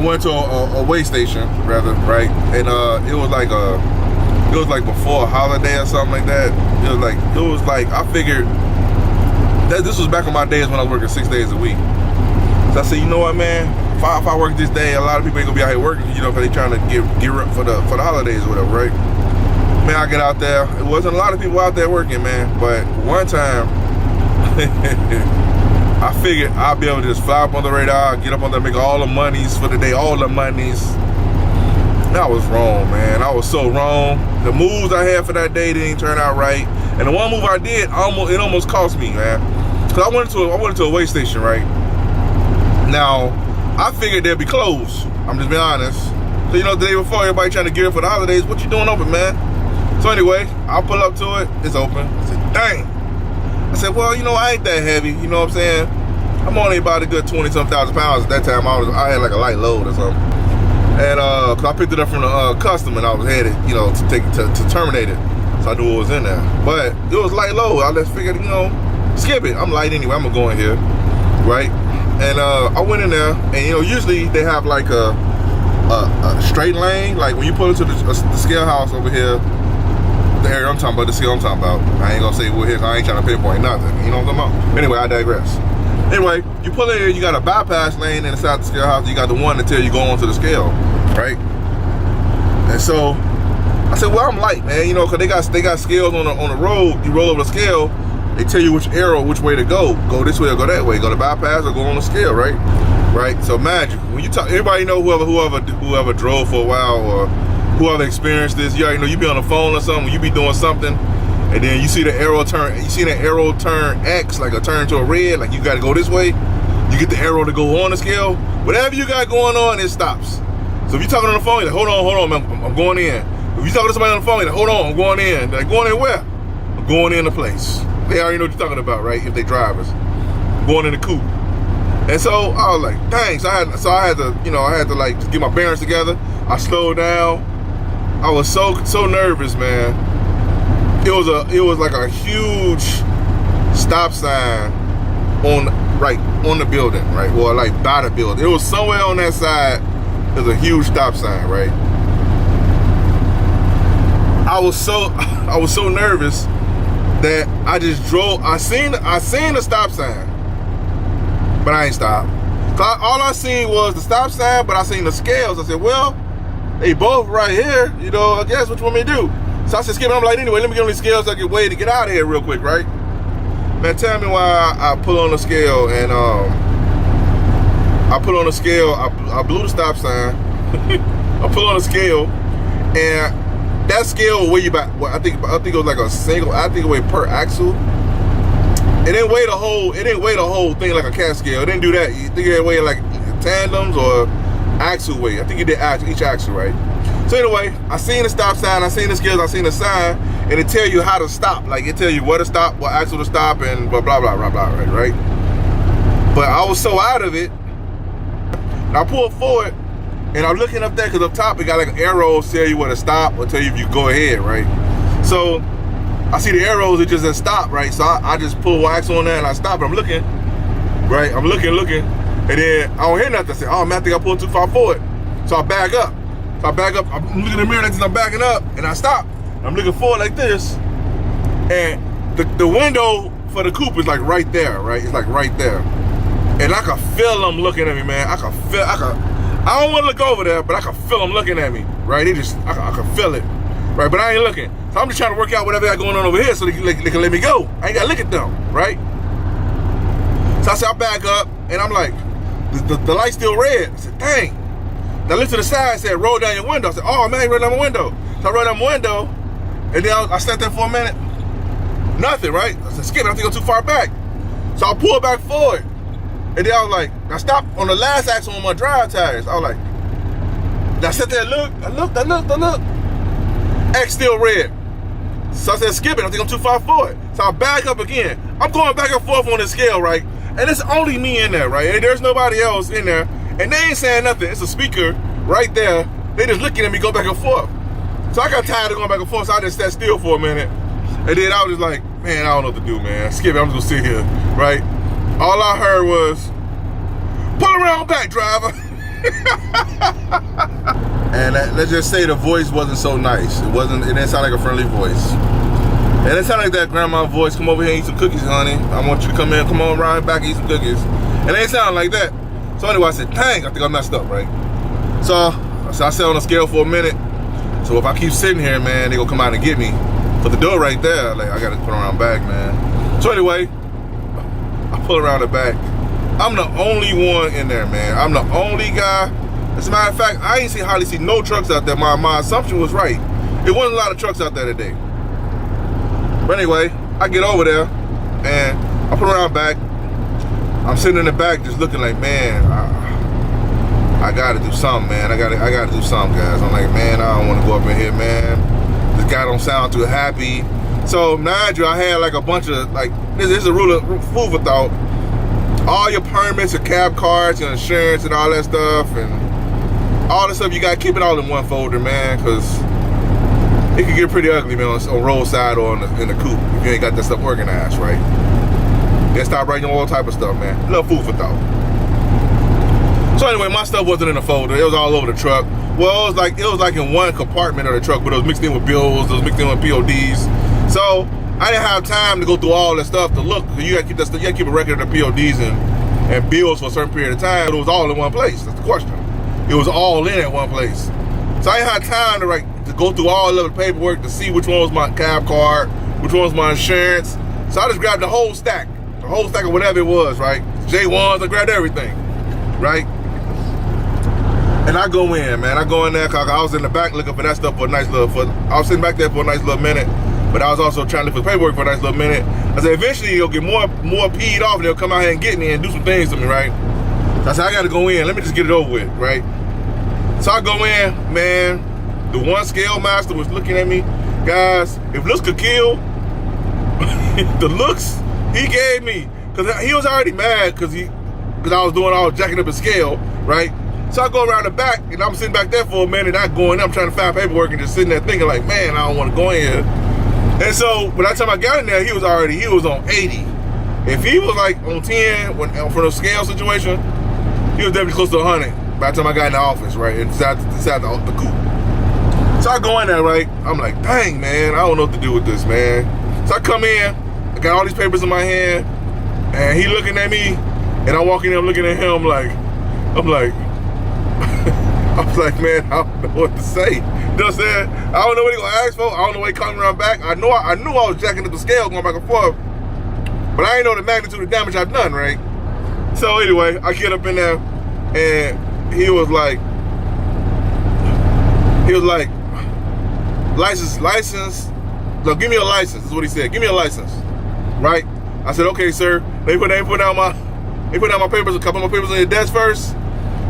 went to a weigh station, rather, right? And it was like before a holiday or something like that. It was like I figured that this was back in my days when I was working 6 days a week. So I said, you know what, man? If I work this day, a lot of people ain't gonna be out here working, you know, because they trying to get up for the holidays or whatever, right? Man, I get out there. It wasn't a lot of people out there working, man. But one time, I figured I'd be able to just fly up on the radar, get up on there, make all the monies for the day, all the monies. And I was wrong, man. I was so wrong. The moves I had for that day didn't turn out right. And the one move I did, it almost cost me, man. Cause I went to a weigh station, right? Now, I figured they'd be closed. I'm just being honest. So, you know, the day before, everybody trying to gear up for the holidays. What you doing open, man? So anyway, I pull up to it. It's open. I said, dang. I said, well, you know, I ain't that heavy. You know what I'm saying? I'm only about a good 20-some thousand pounds. At that time, I had like a light load or something. And cause I picked it up from the custom, and I was headed, you know, to terminate it. So I knew what was in there. But it was light load. I just figured, you know, skip it. I'm light anyway. I'm gonna go in here, right? And I went in there, and you know, usually they have like a straight lane. Like when you pull into the scale house over here, the area I'm talking about, the scale I'm talking about. I ain't gonna say we're here, I ain't trying to pinpoint nothing. You know what I'm talking about? Anyway, I digress. Anyway, you pull in here, you got a bypass lane inside the scale house. You got the one until you go onto the scale, right? And so I said, well, I'm light, man. You know, cause they got scales on the road. You roll over the scale. They tell you which way to go. Go this way or go that way. Go to bypass or go on the scale, right? Right. So imagine when you talk. Everybody know whoever drove for a while or whoever experienced this. You already know. You be on the phone or something. You be doing something, and then you see the arrow turn. You see that arrow turn X, like a turn to a red. Like you got to go this way. You get the arrow to go on the scale. Whatever you got going on, it stops. So if you're talking on the phone, you're like, hold on, man, I'm going in. If you're talking to somebody on the phone, you're like, hold on, I'm going in. They're like, going in where? I'm going in the place. They already know what you're talking about, right? If they drivers, going in the coupe. And so I was like, dang. So I had to, you know, like just get my bearings together. I slowed down. I was so nervous, man. It was like a huge stop sign on the building, right? Well, like by the building. It was somewhere on that side. There's a huge stop sign, right? I was so nervous that I just drove. I seen the stop sign, but I ain't stopped. All I seen was the stop sign, but I seen the scales. I said, well, they both right here. You know, I guess what you want me to do? So I said, skip it. I'm like, anyway, let me get on these scales so I can wait to get out of here real quick, right? Man, tell me why I pull on the scale and I put on the scale. I blew the stop sign. I put on the scale, and that scale will weigh you back. Well, I think it was like a single. I think it weighed per axle. It didn't weigh the whole thing like a cat scale. It didn't do that. You think it weighed like tandems or axle weight? I think it did each axle, right? So anyway, I seen the stop sign. I seen the scales. I seen the sign, and it tell you how to stop. Like it tell you where to stop, what axle to stop, and blah blah blah blah blah. Right? But I was so out of it. And I pulled forward, and I'm looking up there because up top it got like an arrow tell you where to stop or tell you if you go ahead, right? So I see the arrows, it just says stop, right? So I just pull wax on there and I stop. I'm looking, right? I'm looking, and then I don't hear nothing. I say, oh man, I think I pulled too far forward. So I back up. I'm looking in the mirror like this, I'm backing up, and I stop. I'm looking forward like this, and the window for the coupe is like right there, right? It's like right there. And I can feel them looking at me, man. I don't want to look over there, but I can feel them looking at me, right? I can feel it, right? But I ain't looking. So I'm just trying to work out whatever I got going on over here so they can let me go. I ain't got to look at them, right? So I said, I back up, and I'm like, the light's still red. I said, dang. Then I looked to the side and said, roll down your window. I said, oh, man, roll down my window. So I rolled down my window, and then I sat there for a minute. Nothing, right? I said, skip, I think I'm too far back. So I pulled back forward. And then I was like, I stopped on the last axle on my drive tires. I was like, I sat there and I looked. X still red. So I said, skip it, I think I'm too far forward. So I back up again. I'm going back and forth on the scale, right? And it's only me in there, right? And there's nobody else in there. And they ain't saying nothing. It's a speaker right there. They just looking at me go back and forth. So I got tired of going back and forth, so I just sat still for a minute. And then I was just like, man, I don't know what to do, man. Skip it, I'm just gonna sit here, right? All I heard was, pull around back, driver. And let's just say the voice wasn't so nice. It didn't sound like a friendly voice. And it sounded like that grandma voice, come over here and eat some cookies, honey. I want you to come in, come on around back and eat some cookies. And it ain't sound like that. So anyway, I said, dang, I think I messed up, right? So I sat on the scale for a minute. So if I keep sitting here, man, they gonna come out and get me. But the door right there, like, I gotta put around back, man. So anyway, I pull around the back. I'm the only one in there, man. I'm the only guy. As a matter of fact, I ain't hardly see no trucks out there. My assumption was right. It wasn't a lot of trucks out there today. But anyway, I get over there and I put around back. I'm sitting in the back just looking like, man, I gotta do something, man. I gotta do something, guys. I'm like, man, I don't wanna go up in here, man. This guy don't sound too happy. So mind you, I had like a bunch of, like, this is a rule of food for thought. All your permits, your cab cards, your insurance and all that stuff, and all the stuff, you gotta keep it all in one folder, man, because it can get pretty ugly, man, on roadside or in the coupe if you ain't got that stuff organized, right? Then stop writing all type of stuff, man. Little food for thought. So anyway, my stuff wasn't in the folder. It was all over the truck. Well, it was like in one compartment of the truck, but it was mixed in with bills, it was mixed in with PODs. So I didn't have time to go through all that stuff to look. You gotta keep that stuff. You gotta keep a record of the PODs and bills for a certain period of time. But it was all in one place. That's the question. It was all in at one place. So I didn't have time to go through all of the paperwork to see which one was my cab card, which one was my insurance. So I just grabbed the whole stack of whatever it was, right? J1s, I grabbed everything, right? And I go in, man. I go in there because I was in the back looking for that stuff for a nice little, I was sitting back there for a nice little minute, but I was also trying to look for paperwork for a nice little minute. I said, eventually you'll get more peed off and they'll come out here and get me and do some things to me, right? So I said, I got to go in. Let me just get it over with, right? So I go in, man. The one scale master was looking at me. Guys, if looks could kill, the looks he gave me, because he was already mad because I was jacking up his scale, right? So I go around the back and I'm sitting back there for a minute. I go in, I'm trying to find paperwork and just sitting there thinking like, man, I don't want to go in here. And so by the time I got in there, he was on 80. If he was like on 10 for the scale situation, he was definitely close to 100 by the time I got in the office, right? Inside the coupe. So I go in there, right? I'm like, dang, man, I don't know what to do with this, man. So I come in, I got all these papers in my hand, and he looking at me, and I'm walking in, I'm looking at him like, I'm like, man, I don't know what to say. You know what I'm saying? I don't know what he gonna ask for. I don't know what he coming around back. I knew I was jacking up the scale going back and forth, but I ain't know the magnitude of damage I've done, right? So anyway, I get up in there, and he was like, license. No, give me a license. Is what he said. Give me a license, right? I said, okay, sir. They put down my papers, a couple of my papers on your desk first.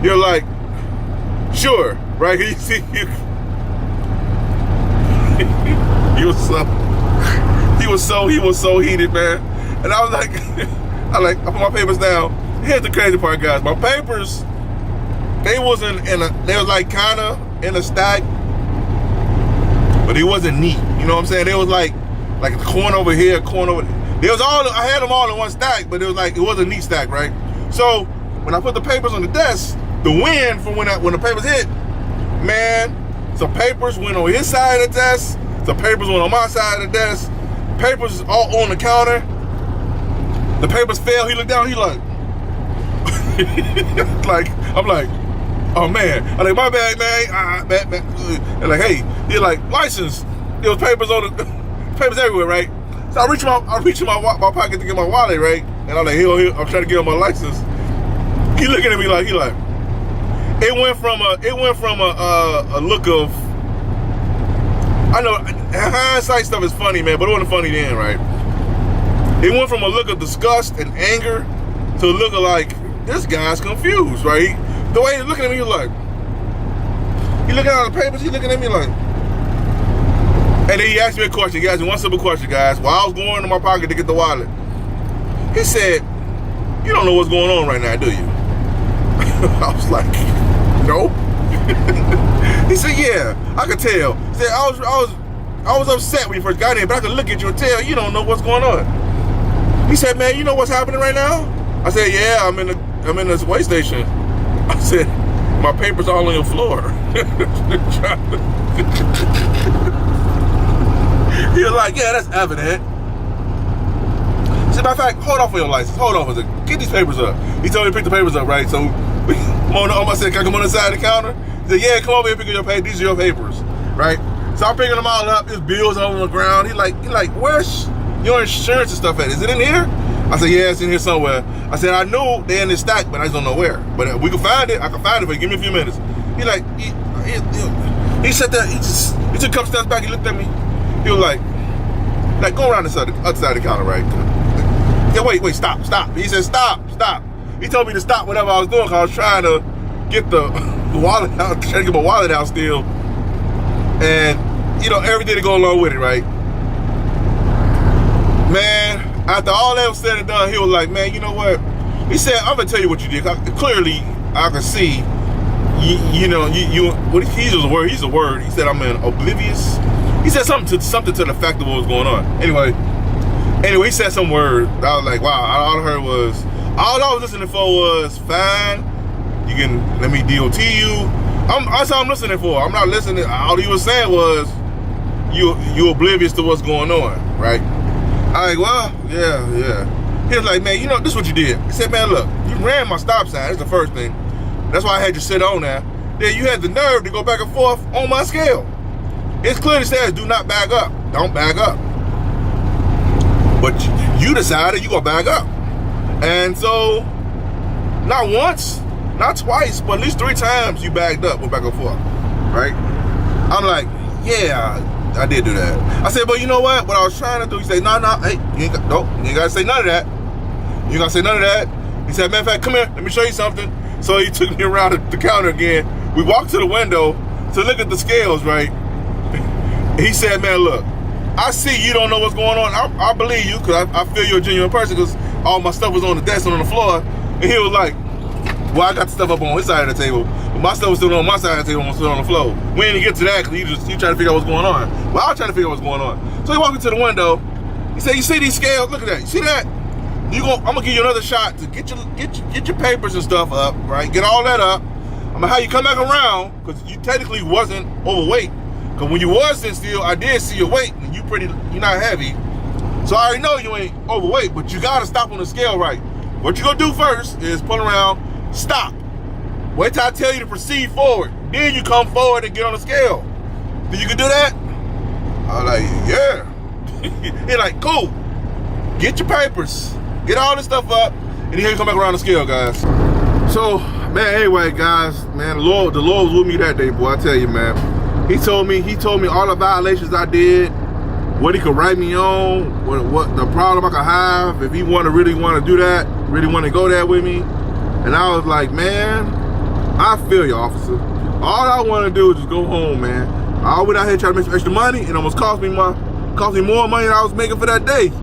You're like, sure, right? You see, he was so heated, man. And I was like, I put my papers down. Here's the crazy part, guys. My papers, they was like kind of in a stack, but it wasn't neat. You know what I'm saying? They was like a corn over here, a corn over there. I had them all in one stack, but it was a neat stack, right? So when I put the papers on the desk, the wind from when the papers hit, man, some papers went on his side of the desk, some papers went on my side of the desk, papers all on the counter. The papers fell, he looked down, he like, I'm like, oh man. I'm like, my bad, man. And like, hey, he like, license. There was papers on the papers everywhere, right? So I reach in my pocket to get my wallet, right? And I'm like, I'm trying to get him my license. He looking at me like, it went from a look of, I know hindsight stuff is funny, man, but it wasn't funny then, right? It went from a look of disgust and anger to a look of like, this guy's confused, right? The way he's looking at me, he looking at the papers, he looking at me like, and then he asked me a question. He asked me one simple question, guys. While I was going to my pocket to get the wallet, he said, you don't know what's going on right now, do you? I was like, no. He said, yeah, I could tell. He said, I was upset when you first got in, but I could look at you and tell you don't know what's going on. He said, man, you know what's happening right now? I said, yeah, I'm in this way station. I said, my papers all on the floor. He was like, yeah, that's evident. As a matter of fact, hold off on your license. Hold off. I said, get these papers up. He told me to pick the papers up, right? So I said, can I come on the side of the counter? He said, yeah, come over here and pick up your papers. These are your papers, right? So I'm picking them all up. His bills on the ground. He like, where's your insurance and stuff at? Is it in here? I said, yeah, it's in here somewhere. I said, I knew they're in this stack, but I just don't know where. But we can find it. I can find it, but give me a few minutes. He sat there. He took a couple steps back. He looked at me. He was like go around the other side of the counter, right? Yeah, wait, stop. He said, stop. He told me to stop whatever I was doing because I was trying to get the wallet out, trying to get my wallet out still. And, everything to go along with it, right? Man, after all that was said and done, he was like, man, you know what? He said, I'm going to tell you what you did. Clearly, I can see, he used a word. He said, I'm oblivious. He said something to the fact of what was going on. Anyway, he said some word. I was like, wow, all I heard was, all I was listening for was, fine, you can let me DOT you. That's all I'm listening for. I'm not listening. All he was saying was, you oblivious to what's going on, right? I like, well, yeah. He was like, man, this is what you did. He said, man, look, you ran my stop sign. That's the first thing. That's why I had you sit on there. Then you had the nerve to go back and forth on my scale. It clearly says, do not back up. Don't back up. But you decided you're going to back up. And so, not once, not twice, but at least 3 times you backed up, went back and forth, right? I'm like, yeah, I did do that. I said, but you know what? What I was trying to do, he said, no, hey, you ain't got to say none of that. You ain't got to say none of that. He said, matter of fact, come here, let me show you something. So he took me around the counter again. We walked to the window to look at the scales, right? He said, man, look, I see you don't know what's going on. I believe you because I feel you're a genuine person because all my stuff was on the desk and on the floor. And he was like, well, I got the stuff up on his side of the table, but my stuff was still on my side of the table and still on the floor. We didn't get to that because you trying to figure out what's going on. Well, I was trying to figure out what's going on. So he walked into the window. He said, you see these scales? Look at that. You see that? I'm going to give you another shot to get your papers and stuff up, right? Get all that up. I'm going to have you come back around because you technically wasn't overweight. Because when you was sitting still, I did see your weight and you're not heavy. So I already know you ain't overweight, but you got to stop on the scale right. What you going to do first is pull around, stop. Wait till I tell you to proceed forward. Then you come forward and get on the scale. Then you can do that? I was like, yeah. He's like, cool. Get your papers. Get all this stuff up. And then you come back around the scale, guys. So, man, anyway, guys, man, the Lord was with me that day, boy. I tell you, man. He told me all the violations I did, what he could write me on, what the problem I could have, if he really want to do that, really want to go there with me. And I was like, man, I feel you, officer. All I want to do is just go home, man. I went out here trying to make some extra money, and it almost cost me more money than I was making for that day.